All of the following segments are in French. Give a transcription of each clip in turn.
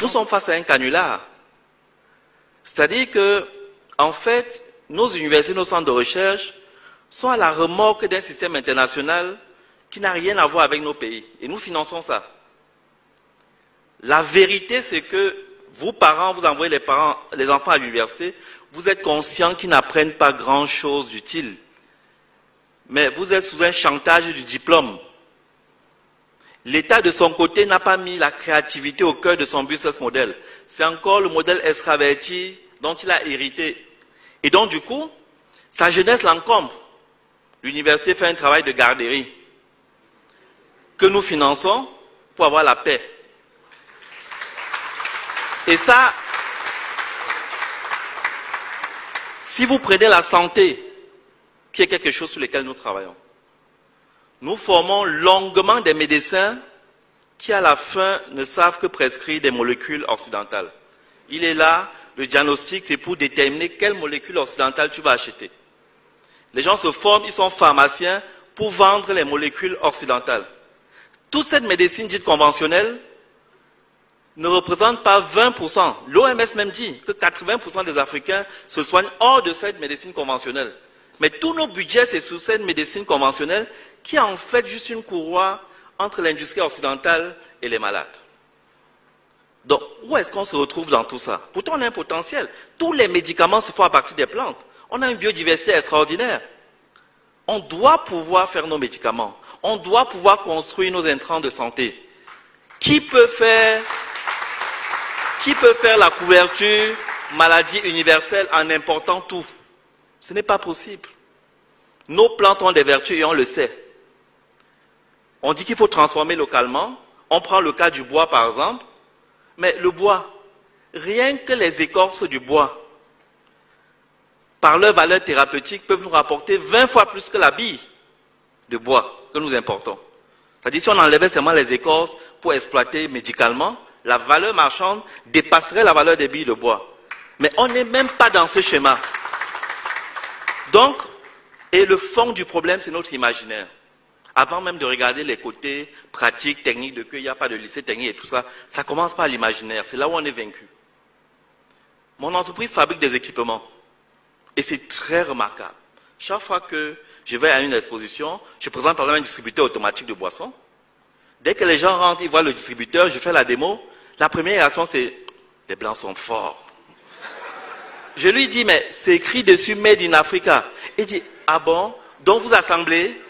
nous sommes face à un canular. C'est-à-dire que, en fait, nos universités, nos centres de recherche sont à la remorque d'un système international qui n'a rien à voir avec nos pays. Et nous finançons ça. La vérité, c'est que vous, parents, vous envoyez les enfants à l'université, vous êtes conscients qu'ils n'apprennent pas grand-chose d'utile. Mais vous êtes sous un chantage du diplôme. L'État, de son côté, n'a pas mis la créativité au cœur de son business model. C'est encore le modèle extraverti dont il a hérité. Et donc, du coup, sa jeunesse l'encombre. L'université fait un travail de garderie que nous finançons pour avoir la paix. Et ça, si vous prenez la santé, qui est quelque chose sur lequel nous travaillons, nous formons longuement des médecins qui, à la fin, ne savent que prescrire des molécules occidentales. Il est là, le diagnostic, c'est pour déterminer quelle molécule occidentale tu vas acheter. Les gens se forment, ils sont pharmaciens pour vendre les molécules occidentales. Toute cette médecine dite conventionnelle ne représente pas 20%. L'OMS même dit que 80% des Africains se soignent hors de cette médecine conventionnelle. Mais tous nos budgets, c'est sur cette médecine conventionnelle qui est en fait juste une courroie entre l'industrie occidentale et les malades. Donc, où est-ce qu'on se retrouve dans tout ça? Pourtant, on a un potentiel. Tous les médicaments se font à partir des plantes. On a une biodiversité extraordinaire. On doit pouvoir faire nos médicaments. On doit pouvoir construire nos intrants de santé. Qui peut faire la couverture maladie universelle en important tout? Ce n'est pas possible. Nos plantes ont des vertus et on le sait. On dit qu'il faut transformer localement. On prend le cas du bois, par exemple. Mais le bois, rien que les écorces du bois, par leur valeur thérapeutique, peuvent nous rapporter 20 fois plus que la bille de bois que nous importons. C'est-à-dire, si on enlevait seulement les écorces pour exploiter médicalement, la valeur marchande dépasserait la valeur des billes de bois. Mais on n'est même pas dans ce schéma. Donc, et le fond du problème, c'est notre imaginaire. Avant même de regarder les côtés pratiques, techniques, de qu'il n'y a pas de lycée technique et tout ça, ça commence par l'imaginaire. C'est là où on est vaincu. Mon entreprise fabrique des équipements. Et c'est très remarquable. Chaque fois que je vais à une exposition, je présente par exemple un distributeur automatique de boissons. Dès que les gens rentrent, ils voient le distributeur, je fais la démo. La première réaction, c'est « les Blancs sont forts ». Je lui dis « mais c'est écrit dessus « Made in Africa ». Il dit « ah bon, donc vous assemblez ?»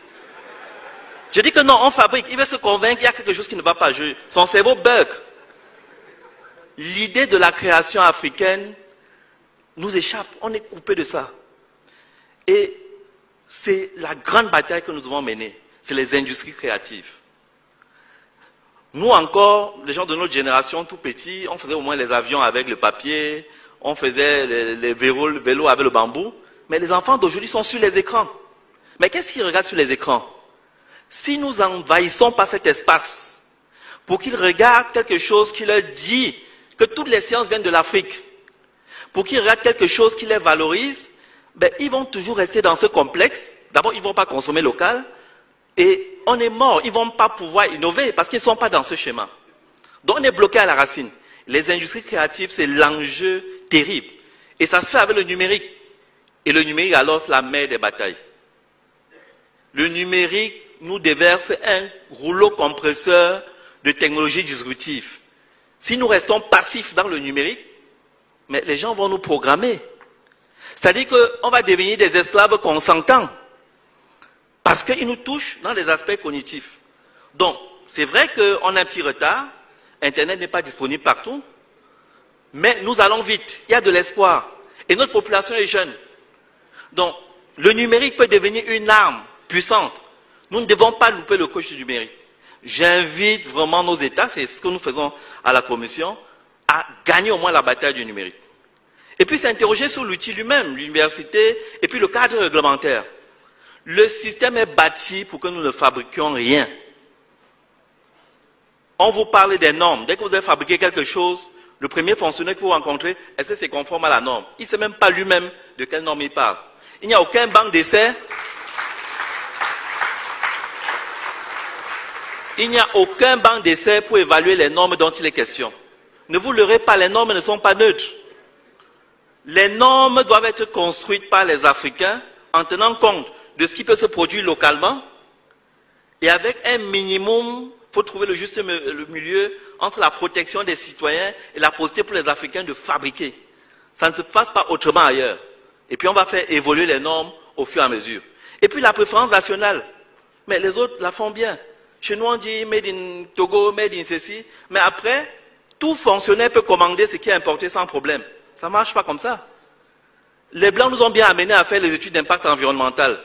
Je dis que non, on fabrique. Il veut se convaincre qu'il y a quelque chose qui ne va pas. Son cerveau bug. L'idée de la création africaine nous échappe. On est coupé de ça. Et c'est la grande bataille que nous devons mener. C'est les industries créatives. Nous encore, les gens de notre génération, tout petits, on faisait au moins les avions avec le papier, on faisait les vélos avec le bambou. Mais les enfants d'aujourd'hui sont sur les écrans. Mais qu'est-ce qu'ils regardent sur les écrans? Si nous envahissons pas cet espace pour qu'ils regardent quelque chose qui leur dit que toutes les sciences viennent de l'Afrique, pour qu'ils regardent quelque chose qui les valorise, ben, ils vont toujours rester dans ce complexe. D'abord, ils ne vont pas consommer local et on est mort. Ils ne vont pas pouvoir innover parce qu'ils ne sont pas dans ce schéma. Donc, on est bloqué à la racine. Les industries créatives, c'est l'enjeu terrible. Et ça se fait avec le numérique. Et le numérique, alors, c'est la mère des batailles. Le numérique nous déverse un rouleau compresseur de technologies disruptives. Si nous restons passifs dans le numérique, mais les gens vont nous programmer. C'est-à-dire qu'on va devenir des esclaves consentants. Parce qu'ils nous touchent dans les aspects cognitifs. Donc, c'est vrai qu'on a un petit retard. Internet n'est pas disponible partout. Mais nous allons vite. Il y a de l'espoir. Et notre population est jeune. Donc, le numérique peut devenir une arme puissante. Nous ne devons pas louper le coche du numérique. J'invite vraiment nos États, c'est ce que nous faisons à la Commission, à gagner au moins la bataille du numérique. Et puis s'interroger sur l'outil lui-même, l'université, et puis le cadre réglementaire. Le système est bâti pour que nous ne fabriquions rien. On vous parle des normes. Dès que vous avez fabriqué quelque chose, le premier fonctionnaire que vous rencontrez, est-ce que c'est conforme à la norme? Il ne sait même pas lui-même de quelle norme il parle. Il n'y a aucun banc d'essai. Il n'y a aucun banc d'essai pour évaluer les normes dont il est question. Ne vous leurrez pas, les normes ne sont pas neutres. Les normes doivent être construites par les Africains en tenant compte de ce qui peut se produire localement et avec un minimum, il faut trouver le juste milieu entre la protection des citoyens et la possibilité pour les Africains de fabriquer. Ça ne se passe pas autrement ailleurs. Et puis on va faire évoluer les normes au fur et à mesure. Et puis la préférence nationale. Mais les autres la font bien. Chez nous on dit made in Togo, made in ceci. Mais après, tout fonctionnaire peut commander ce qui est importé sans problème. Ça ne marche pas comme ça. Les Blancs nous ont bien amenés à faire les études d'impact environnemental.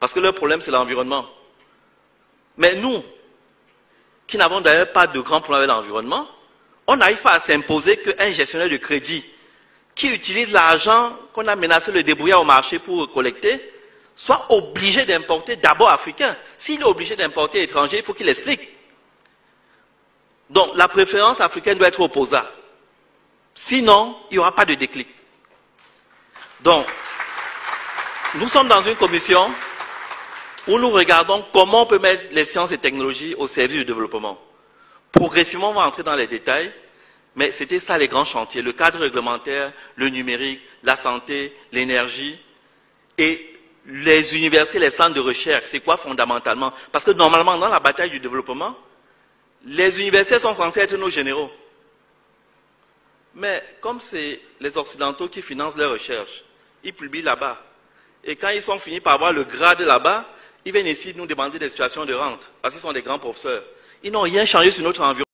Parce que leur problème c'est l'environnement. Mais nous, qui n'avons d'ailleurs pas de grands problèmes avec l'environnement, on n'arrive pas à s'imposer qu'un gestionnaire de crédit qui utilise l'argent qu'on a menacé le débrouillard au marché pour collecter, soit obligé d'importer d'abord africain. S'il est obligé d'importer étranger, il faut qu'il explique. Donc la préférence africaine doit être opposable. Sinon, il n'y aura pas de déclic. Donc, nous sommes dans une commission où nous regardons comment on peut mettre les sciences et technologies au service du développement. Progressivement, on va entrer dans les détails, mais c'était ça les grands chantiers, le cadre réglementaire, le numérique, la santé, l'énergie et les universités, les centres de recherche. C'est quoi fondamentalement? Parce que normalement, dans la bataille du développement, les universités sont censées être nos généraux. Mais comme c'est les Occidentaux qui financent leurs recherches, ils publient là-bas. Et quand ils sont finis par avoir le grade là-bas, ils viennent ici nous demander des situations de rente, parce qu'ils sont des grands professeurs. Ils n'ont rien changé sur notre environnement.